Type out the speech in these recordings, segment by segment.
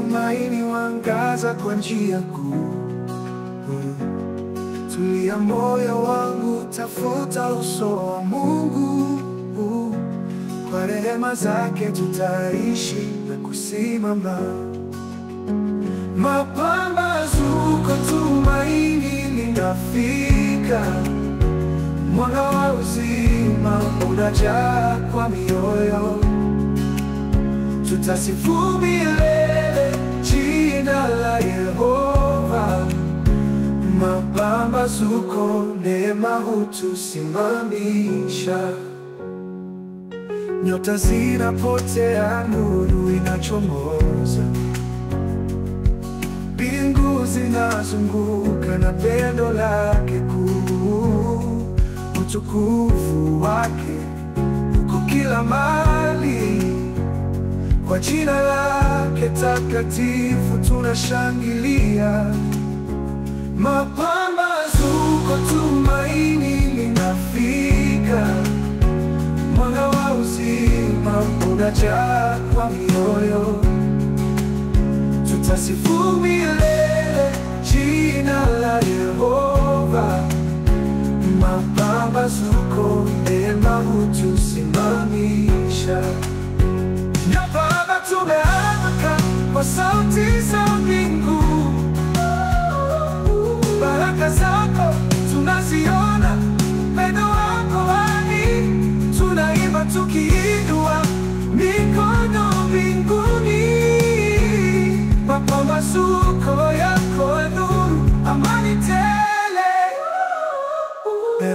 tumaini wangaza kwa njia kuu. Tulia moyo wangu, tafuta uso wa Mungu. Kwa rehema zake tutaishi na kusimama. Mapambazuko, tumaini linafika. Mwanga wa uzima unajaa kwa mioyo. Tutasifu milele jina la Yehova. Mapambazuko, neema hutusimamisha. Nyota zinapotea, nuru inachomoza. Mbingu zinazunguka na pendo lake kuu. Utukufu wake uko kila mahali. Kwa jina lake takatifu tunashangilia. Mapambazuko, tumaini linafika. Mwanga wa uzima unajaa kwa mioyo. Tutasifu milele jina la Yehova. Mapambazuko, neema hutusimamisha. Ya Baba, tumeamka kwa sauti za mbingu. Baraka zako tunaziona, upendo wako hadi. Tunaimba tukiinua mikono mbinguni. Mapambazuko yako nuru, amani tele.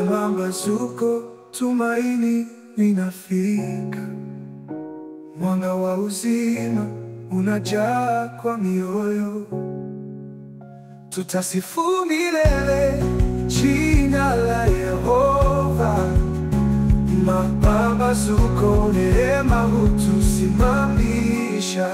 Mapambazuko, tumaini linafika. Mwanga wa uzima unajaa kwa mioyo. Tutasifu milele jina la Yehova. Mapambazuko, neema hutusimamisha.